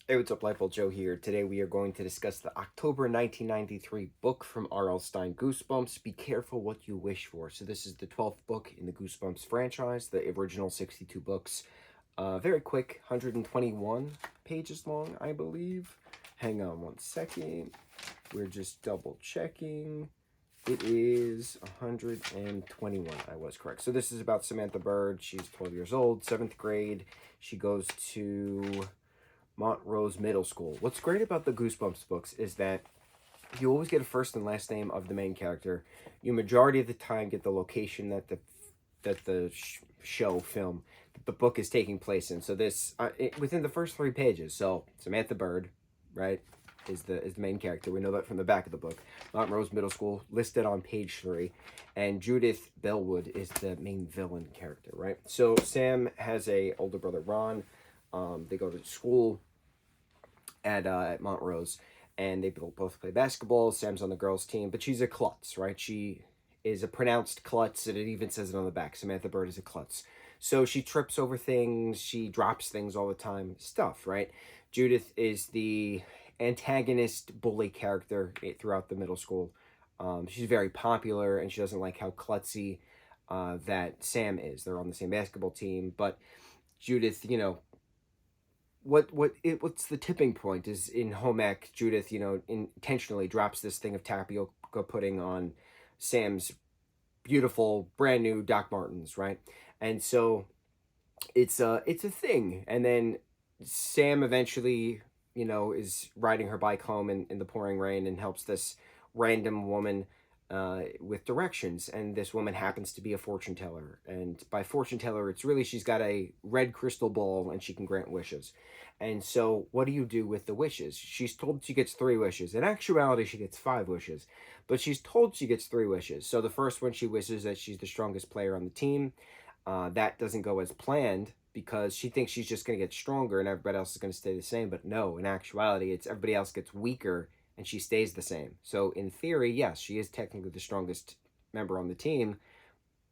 Hey, what's up, lightboltjoe here. Today we are going to discuss the October 1993 book from R.L. Stine, Goosebumps, Be Careful What You Wish For. So this is the 12th book in the Goosebumps franchise, the original 62 books. Very quick, 121 pages long, I believe. Hang on one second. We're just double checking. It is 121. I was correct. So this is about Samantha Bird. She's 12 years old, 7th grade. She goes to Montrose Middle School. What's great about the Goosebumps books is that you always get a first and last name of the main character. You majority of the time get the location that the show film that the book is taking place in. So this within the first 3 pages. So Samantha Bird, right, is the main character. We know that from the back of the book. Montrose Middle School listed on page 3, and Judith Bellwood is the main villain character, right? So Sam has a older brother Ron. They go to school at Montrose, and they both play basketball. Sam's on the girls' team, but she's a klutz, right? She is a pronounced klutz, and it even says it on the back. Samantha Bird is a klutz. So she trips over things, she drops things all the time, stuff, right? Judith is the antagonist bully character throughout the middle school. She's very popular, and she doesn't like how klutzy that Sam is. They're on the same basketball team, but Judith, what's the tipping point is in home ec. Judith, intentionally drops this thing of tapioca pudding on Sam's beautiful brand new Doc Martens, right? And so it's a thing. And then Sam eventually, is riding her bike home in the pouring rain and helps this random woman with directions. And this woman happens to be a fortune teller. And by fortune teller, it's really she's got a red crystal ball and she can grant wishes. And so, what do you do with the wishes? She's told she gets 3 wishes. In actuality, she gets 5 wishes, but she's told she gets 3 wishes. So, the first one, she wishes that she's the strongest player on the team. That doesn't go as planned because she thinks she's just going to get stronger and everybody else is going to stay the same. But no, in actuality, it's everybody else gets weaker and she stays the same. So, in theory, yes, she is technically the strongest member on the team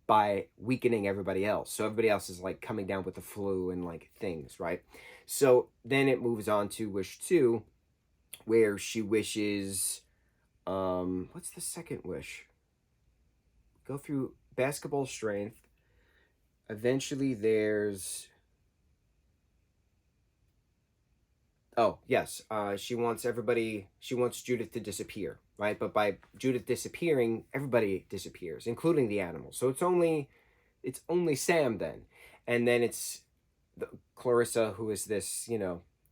by weakening everybody else. So everybody else is like coming down with the flu and like things, right? So then it moves on to wish 2, where she wishes what's the second wish? Go through basketball strength. Eventually there's oh, yes. She wants Judith to disappear, right? But by Judith disappearing, everybody disappears, including the animals. So it's only Sam then. And then it's Clarissa, who is this,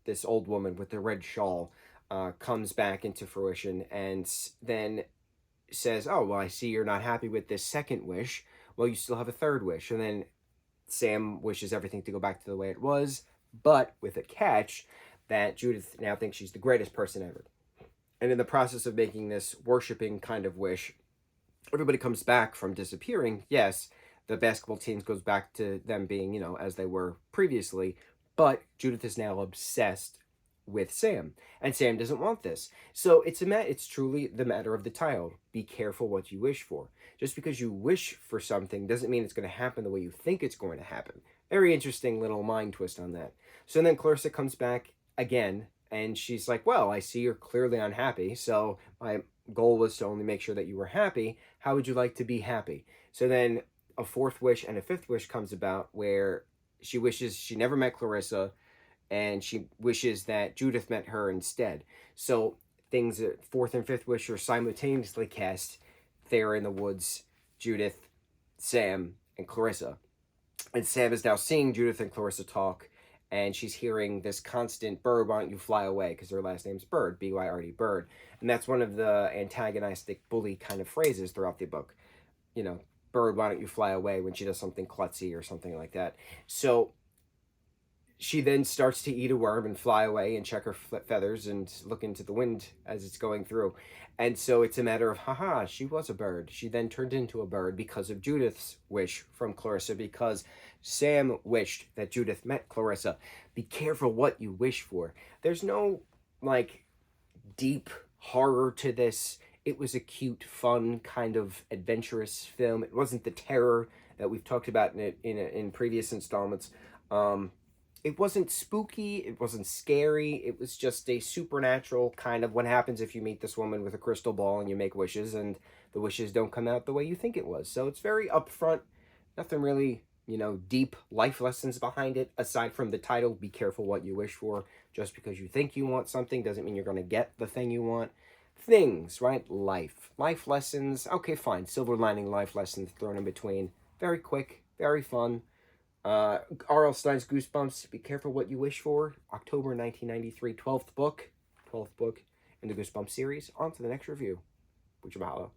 this old woman with the red shawl, comes back into fruition and then says, "Oh, well, I see you're not happy with this second wish. Well, you still have a third wish." And then Sam wishes everything to go back to the way it was, but with a catch that Judith now thinks she's the greatest person ever. And in the process of making this worshiping kind of wish, everybody comes back from disappearing. Yes, the basketball teams goes back to them being, as they were previously, but Judith is now obsessed with Sam, and Sam doesn't want this. So it's truly the matter of the title. Be careful what you wish for. Just because you wish for something doesn't mean it's going to happen the way you think it's going to happen. Very interesting little mind twist on that. So then Clarissa comes back again, and she's like, "Well, I see you're clearly unhappy, so my goal was to only make sure that you were happy. How would you like to be happy?" So then a fourth wish and a fifth wish comes about where she wishes she never met Clarissa and she wishes that Judith met her instead. So things fourth and fifth wish are simultaneously cast. They're in the woods, Judith, Sam, and Clarissa. And Sam is now seeing Judith and Clarissa talk, and she's hearing this constant "Bird, why don't you fly away?" because her last name's Bird, B-Y-R-D, Bird. And that's one of the antagonistic bully kind of phrases throughout the book. You know, "Bird, why don't you fly away?" when she does something klutzy or something like that. So she then starts to eat a worm and fly away and check her feathers and look into the wind as it's going through. And so it's a matter of, haha, she was a bird. She then turned into a bird because of Judith's wish from Clarissa, because Sam wished that Judith met Clarissa. Be careful what you wish for. There's no, like, deep horror to this. It was a cute, fun, kind of adventurous film. It wasn't the terror that we've talked about in previous installments. it wasn't spooky, it wasn't scary, it was just a supernatural kind of what happens if you meet this woman with a crystal ball and you make wishes and the wishes don't come out the way you think it was. So it's very upfront, nothing really, deep life lessons behind it aside from the title, Be Careful What You Wish For. Just because you think you want something doesn't mean you're going to get the thing you want. Things, right? Life lessons. Okay, fine. Silver lining life lessons thrown in between. Very quick, very fun. R.L. Stein's Goosebumps, Be Careful What You Wish For, October 1993, 12th book in the Goosebumps series. On to the next review. Mucho mahalo.